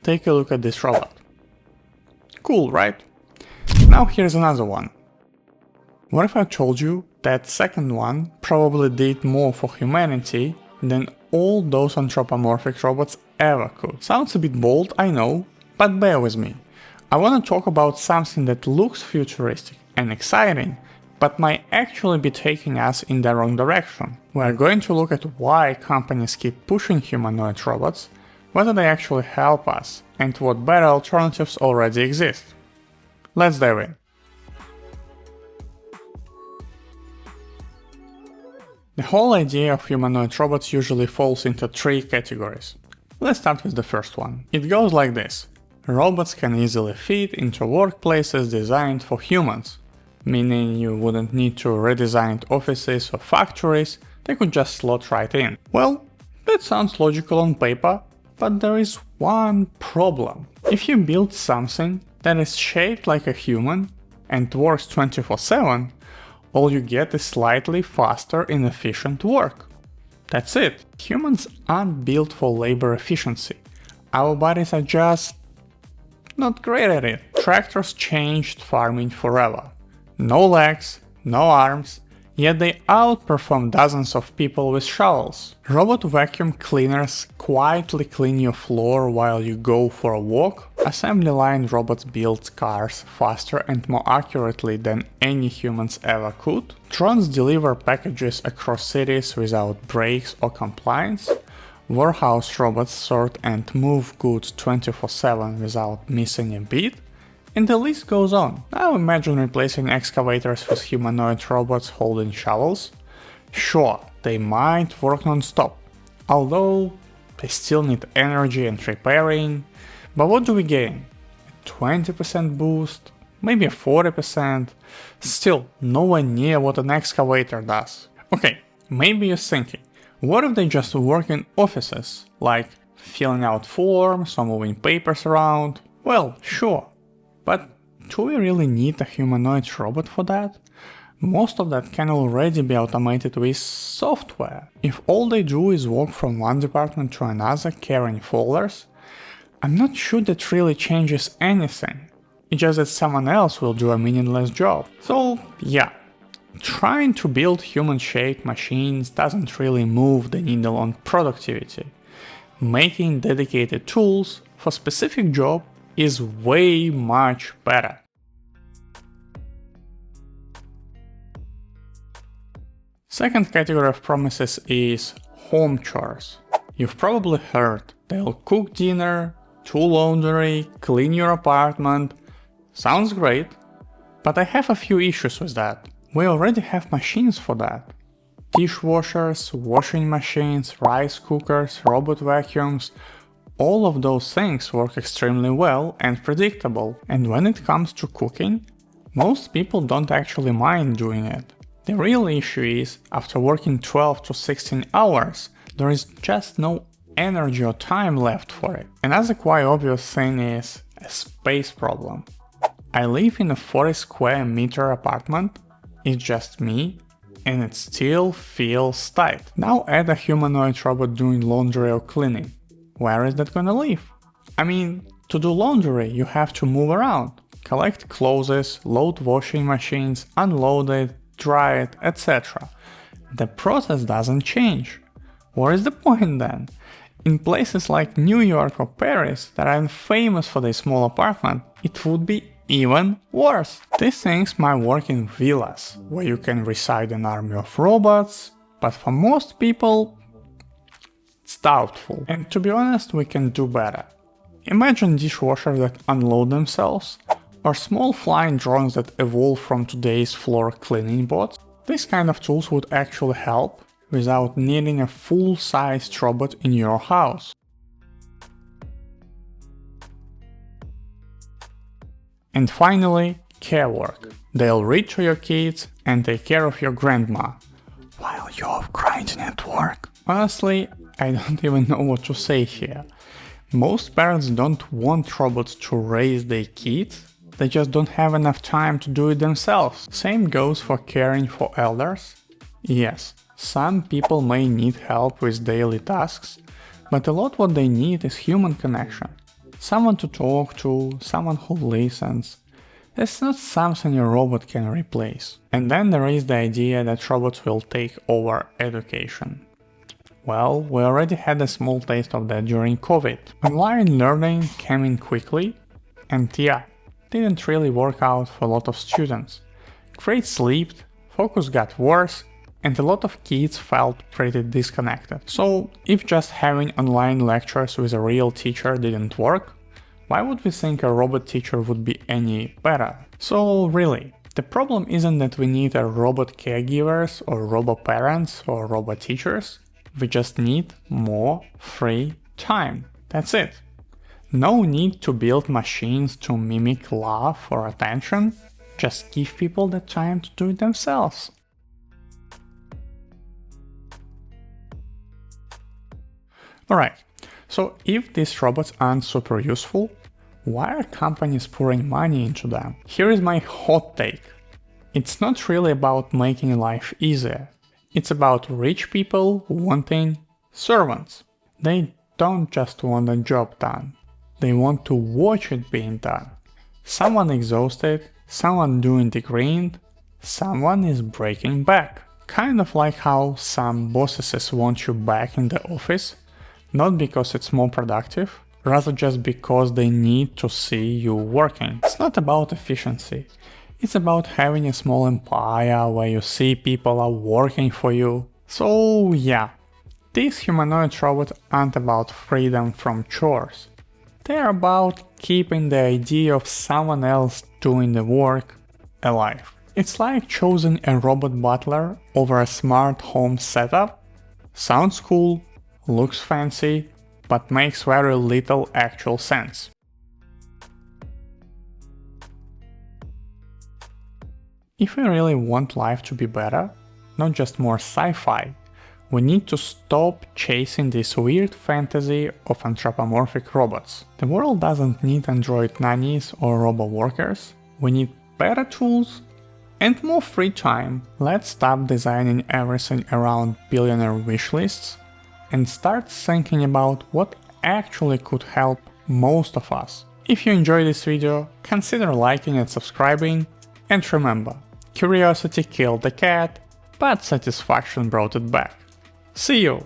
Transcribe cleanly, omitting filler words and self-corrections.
take a look at this robot. Cool, right? Now here's another one. What if I told you that second one probably did more for humanity than all those anthropomorphic robots ever could? Sounds a bit bold, I know, but bear with me. I want to talk about something that looks futuristic and exciting, but might actually be taking us in the wrong direction. We are going to look at why companies keep pushing humanoid robots, whether they actually help us, and what better alternatives already exist. Let's dive in. The whole idea of humanoid robots usually falls into three categories. Let's start with the first one. It goes like this. Robots can easily fit into workplaces designed for humans, meaning you wouldn't need to redesign offices or factories, they could just slot right in. Well, that sounds logical on paper, but there is one problem. If you build something that is shaped like a human and works 24/7, all you get is slightly faster and efficient work. That's it. Humans aren't built for labor efficiency. Our bodies are just not great at it. Tractors changed farming forever. No legs, no arms, yet they outperform dozens of people with shovels. Robot vacuum cleaners quietly clean your floor while you go for a walk. Assembly line robots build cars faster and more accurately than any humans ever could. Drones deliver packages across cities without breaks or compliance. Warehouse robots sort and move goods 24/7 without missing a beat. And the list goes on. Now imagine replacing excavators with humanoid robots holding shovels. Sure, they might work non-stop, although they still need energy and repairing. But what do we gain? A 20% boost? Maybe a 40%? Still, nowhere near what an excavator does. Okay, maybe you're thinking, what if they just work in offices, like filling out forms or moving papers around? Well, sure. But do we really need a humanoid robot for that? Most of that can already be automated with software. If all they do is walk from one department to another carrying folders, I'm not sure that really changes anything. It's just that someone else will do a meaningless job. So yeah, trying to build human-shaped machines doesn't really move the needle on productivity. Making dedicated tools for specific job is way much better. Second category of promises is home chores. You've probably heard they'll cook dinner, do laundry, clean your apartment. Sounds great, but I have a few issues with that. We already have machines for that. Dishwashers, washing machines, rice cookers, robot vacuums. All of those things work extremely well and predictable, and when it comes to cooking, most people don't actually mind doing it. The real issue is, after working 12 to 16 hours, there is just no energy or time left for it. Another quite obvious thing is a space problem. I live in a 40 square meter apartment, it's just me, and it still feels tight. Now add a humanoid robot doing laundry or cleaning. Where is that gonna live? I mean, to do laundry you have to move around, collect clothes, load washing machines, unload it, dry it, etc. The process doesn't change. What is the point then? In places like New York or Paris that are famous for their small apartment, it would be even worse. These things might work in villas, where you can reside an army of robots, but for most people, it's doubtful. And to be honest, we can do better. Imagine dishwashers that unload themselves, or small flying drones that evolve from today's floor cleaning bots. These kind of tools would actually help without needing a full-sized robot in your house. And finally, care work. They'll read to your kids and take care of your grandma while you're grinding at work. Honestly, I don't even know what to say here. Most parents don't want robots to raise their kids, they just don't have enough time to do it themselves. Same goes for caring for elders. Yes, some people may need help with daily tasks, but a lot what they need is human connection. someone to talk to, someone who listens. It's not something a robot can replace. And then there is the idea that robots will take over education. Well, we already had a small taste of that during COVID. Online learning came in quickly, and yeah, didn't really work out for a lot of students. Grades slipped, focus got worse, and a lot of kids felt pretty disconnected. So if just having online lectures with a real teacher didn't work, why would we think a robot teacher would be any better? So really, the problem isn't that we need a robot caregivers or robot parents or robot teachers. We just need more free time. That's it. No need to build machines to mimic love or attention. Just give people the time to do it themselves. Alright, so if these robots aren't super useful, why are companies pouring money into them? Here is my hot take. It's not really about making life easier. It's about rich people wanting servants. They don't just want a job done. They want to watch it being done. Someone exhausted, someone doing the grind, someone is breaking back. Kind of like how some bosses want you back in the office, not because it's more productive, rather just because they need to see you working. It's not about efficiency. It's about having a small empire where you see people are working for you. So yeah, these humanoid robots aren't about freedom from chores. They're about keeping the idea of someone else doing the work alive. It's like choosing a robot butler over a smart home setup. Sounds cool, looks fancy, but makes very little actual sense. If we really want life to be better, not just more sci-fi, we need to stop chasing this weird fantasy of anthropomorphic robots. The world doesn't need android nannies or robot workers. We need better tools and more free time. Let's stop designing everything around billionaire wish lists and start thinking about what actually could help most of us. If you enjoyed this video, consider liking and subscribing, and remember, curiosity killed the cat, but satisfaction brought it back. See you!